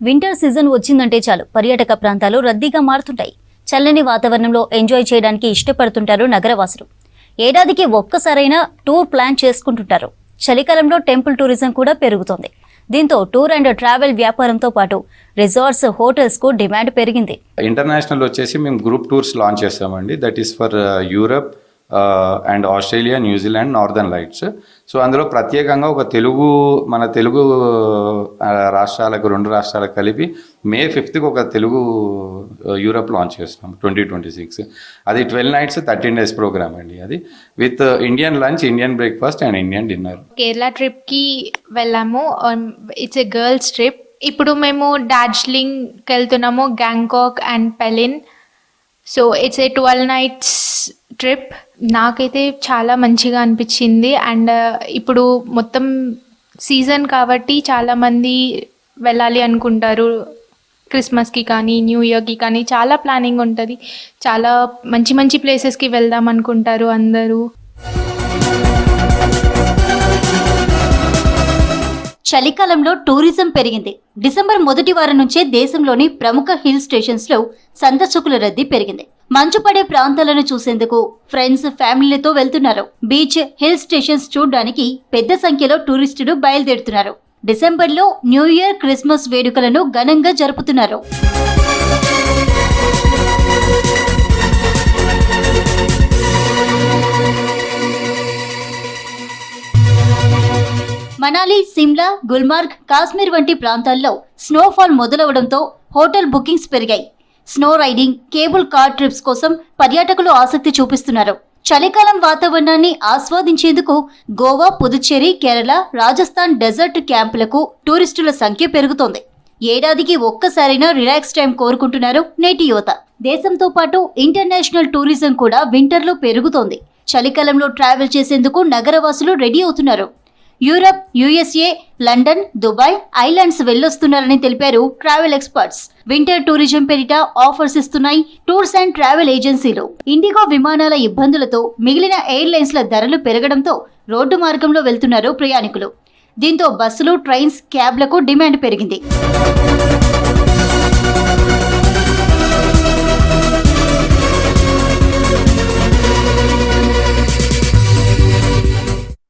Winter season వచ్చిందంటే చాలు పర్యాటక ప్రాంతాలు రద్దీగా మారుతుంటాయి. చల్లని వాతావరణంలో ఎంజాయ్ చేయడానికి ఇష్టపడుతుంటారు నగరవాసులు. ఏడాదికి ఒక్కసారైనా టూర్ ప్లాన్ చేసుకుంటుంటారు. చలికాలంలో టెంపుల్ టూరిజం కూడా పెరుగుతోంది. దీంతో టూర్ అండ్ ట్రావెల్ వ్యాపారంతో పాటు రిసార్ట్స్, హోటల్స్ కు డిమాండ్ పెరిగింది. ఇంటర్నేషనల్ వచ్చేసి మేము గ్రూప్ టూర్స్ లాంచ్ చేస్తామండి. That is for Europe and Australia, New Zealand, northern lights. So అందులో ప్రత్యేకంగా మన తెలుగు రాష్ట్రాలకు 2 రాష్ట్రాలకు కలిపి మే 5th ఒక తెలుగు యూరప్ లాంచ్ చేస్తున్నాం 2026. అది 12 nights 13 days ప్రోగ్రామ్ అండి. అది with Indian lunch, Indian breakfast and Indian dinner. Kerala ట్రిప్కి వెళ్ళాము. It's a girls trip. ఇప్పుడు మేము డార్జిలింగ్కి వెళ్తున్నాము, Gangtok and Pelling. So it's a 12 nights trip. నాకైతే చాలా మంచిగా అనిపించింది. అండ్ ఇప్పుడు మొత్తం సీజన్ కాబట్టి చాలామంది వెళ్ళాలి అనుకుంటారు. క్రిస్మస్కి కానీ, న్యూ ఇయర్కి కానీ చాలా ప్లానింగ్ ఉంటుంది. చాలా మంచి మంచి ప్లేసెస్కి వెళ్దాం అనుకుంటారు అందరూ. చలికాలంలో టూరిజం పెరిగింది. డిసెంబర్ మొదటి వారం నుంచే దేశంలోని ప్రముఖ హిల్ స్టేషన్స్ లో సందర్శకుల రద్దీ పెరిగింది. మంచు పడే ప్రాంతాలను చూసేందుకు ఫ్రెండ్స్, ఫ్యామిలీలతో వెళ్తున్నారు. బీచ్, హిల్ స్టేషన్స్ చూడడానికి పెద్ద సంఖ్యలో టూరిస్టులు బయలుదేరుతున్నారు. డిసెంబర్లో న్యూ ఇయర్, క్రిస్మస్ వేడుకలను ఘనంగా జరుపుతున్నారు. మనాలి, సిమ్లా, గుల్మార్గ్, కాశ్మీర్ వంటి ప్రాంతాల్లో స్నోఫాల్ మొదలవడంతో హోటల్ బుకింగ్స్ పెరిగాయి. Snow riding, cable car trips కోసం పర్యాటకులు ఆసక్తి చూపిస్తున్నారు. చలికాలం వాతావరణాన్ని ఆస్వాదించేందుకు గోవా, పుదుచ్చేరి, కేరళ, రాజస్థాన్ డెజర్ట్ క్యాంపులకు టూరిస్టుల సంఖ్య పెరుగుతోంది. ఏడాదికి ఒక్కసారైనా రిలాక్స్ టైం కోరుకుంటున్నారు నేటి యువత. దేశంతో పాటు ఇంటర్నేషనల్ టూరిజం కూడా వింటర్లో పెరుగుతోంది. చలికాలంలో ట్రావెల్ చేసేందుకు నగరవాసులు రెడీ అవుతున్నారు. Europe, USA, London, Dubai, islands వెళ్లొస్తున్నారని తెలిపారు ట్రావెల్ ఎక్స్పర్ట్స్. వింటర్ టూరిజం పేరిట ఆఫర్స్ ఇస్తున్నాయి టూర్స్ అండ్ ట్రావెల్ ఏజెన్సీలు. ఇండిగో విమానాల ఇబ్బందులతో మిగిలిన ఎయిర్లైన్స్ల ధరలు పెరగడంతో రోడ్డు మార్గంలో వెళ్తున్నారు ప్రయాణికులు. దీంతో బస్సులు, ట్రైన్స్, క్యాబ్లకు డిమాండ్ పెరిగింది.